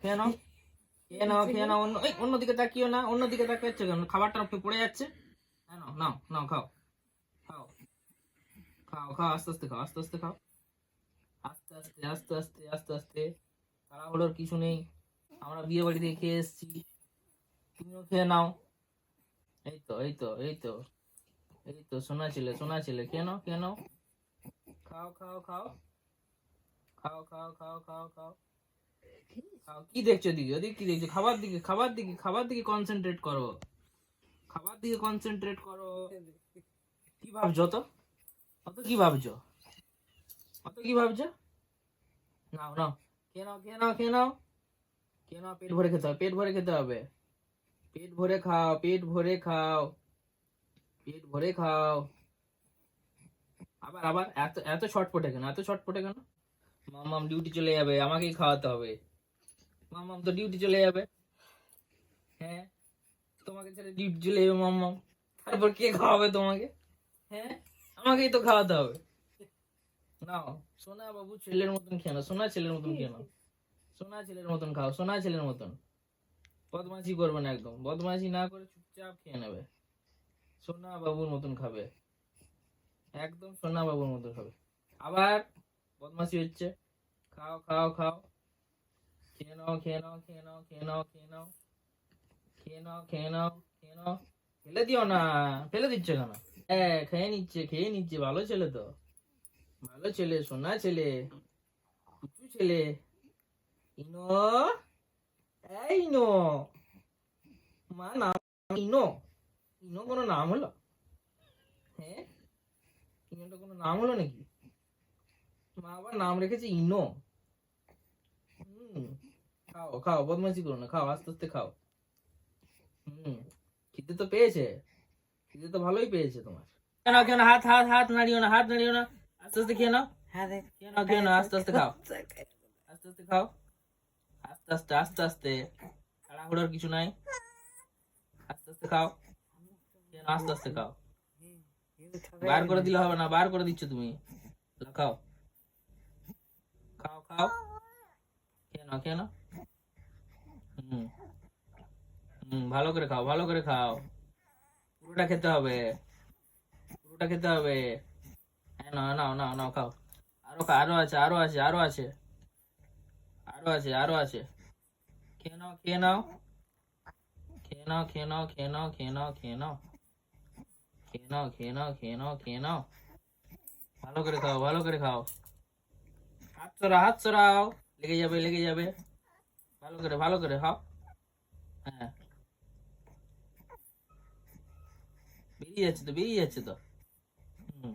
খেয়ে নাও, খেয়ে নাও, খেয়ে নাও। অন্যদিকে তাকিও না, অন্যদিকে তাকাচ্ছ কেন? খাবারটা পড়ে যাচ্ছে। হ্যাঁ, নাও নাও নাও, খাও খাও খাও খাও, আস্তে আস্তে খাও, আস্তে আস্তে খাও, আস্তে আস্তে আস্তে আস্তে আস্তে আস্তে। তাড়াহুড়োর কিছু নেই, আমরা বিয়ে বাড়ি থেকে খেয়ে এসেছি, তুমিও খেয়ে নাও। এই তো এই তো এই তো এই তো, সোনা ছেলে, সোনা ছেলে, খেয়ে নাও, খেয়ে নাও, খাও খাও খাও খাও খাও খাও খাও খাও খাও। কি দেখছো দিকে? ওদিকে কি দেখছো? খাবার দিকে, খাবার দিকে, খাবার দিকে কনসেন্ট্রেট করো, খাবার দিকে কনসেন্ট্রেট করো। কি ভাবছো তো? অত কি ভাবছো? অত কি ভাবছো? নাও নাও, খেয়ে নাও, খেয়ে নাও, খেয়ে নাও, খেয়ে নাও। পেট ভরে খেতে হবে, পেট ভরে খেতে হবে, পেট ভরে খাও, পেট ভরে খাও, পেট ভরে খাও। আবার আবার এত এত ছটপটে কেন? এত ছটপটে কেন? মাম্মাম ডিউটি চলে যাবে, আমাকেই খাওয়াতে হবে। মাম্মাম তো ডিউটি চলে যাবে। হ্যাঁ, তোমাকে ছেড়ে ডিউটি চলে যাবে মাম্মাম, তারপর কে খাওয়াবে তোমাকে? হ্যাঁ, আমাকেই তো খাওয়াতে হবে। নাও, সোনা বাবু ছেলের মতন খেয়ে নাও, সোনা ছেলের মতন খেয়ে নাও, সোনা ছেলের মতন খাও, সোনা ছেলের মতন। বদমাশি করবে না, একদম বদমাশি না করে চুপচাপ খেয়ে নেবে, সোনা বাবুর মতন খাবে, একদম সোনা বাবুর মতন খাবে। আবার বদমাশি হচ্ছে। খাও খাও খাও, খেয়ে নাও, খেয়ে নাও, খেয়ে নাও, খেয়ে নাও, খেয়ে নাও, খেয়ে নাও, খেয়ে নাও, খেয়ে নাও। ফেলে দিও না, ফেলে দিচ্ছ কেন? হ্যাঁ, খেয়ে নিচ্ছে, খেয়ে নিচ্ছে, ভালো ছেলে তো, ভালো ছেলে, সোনা ছেলে, কুচু ছেলে। ইনো, এই ইনো, মা নাম ইনো? ইনো কোনো নাম হলো? হ্যাঁ, ইনোটা কোনো নাম হলো নাকি? মা আবার নাম রেখেছে ইনো। হুম, খাও খাও, বদমাশি করো না, খাও, আস্তে আস্তে খাও। হুম, খিদে তো পেয়েছে, খিদে তো ভালোই পেয়েছে তোমার। কেন কেন, হাত হাত হাত নাড়িও না, হাত নাড়িও না, আস্তে আস্তে খেয়ে নাও, খেয়ে নাও, খেয়ে নাও, আস্তে আস্তে খাও, আস্তে আস্তে খাও, আস্তে আস্তে আস্তে আস্তে, তাড়াহুড়োর কিছু নাই, আস্তে আস্তে খাও, খেয়ে নাও, আস্তে আস্তে খাও। বার করে দিলে হবে না, বার করে দিচ্ছ তুমি। খাও খাও খাও, খেয়ে নাও, খেয়ে নাও। হুম, হুম, ভালো করে খাও, ভালো করে খাও, পুরোটা খেতে হবে, পুরোটা খেতে হবে। হ্যাঁ, নাও নাও নাও নাও, খাও। আরো আছে, আরো আছে, আরো আছে, আরো আছে, আরো আছে। খেয়ে নাও, খেয়ে নাও, খেয়ে নাও, খেয়ে নাও, খেয়ে নাও, খেয়ে নাও, খেয়ে নাও, খেয়ে নাও, খেয়ে নাও, খেয়ে নাও, খেয়ে নাও। ভালো করে খাও, ভালো করে খাও। হাত সরাও, হাত সরাও, লেগে যাবে, লেগে যাবে। ভালো করে খাও। হ্যাঁ, বেরিয়ে যাচ্ছে তো, বেরিয়ে যাচ্ছে তো। হুম।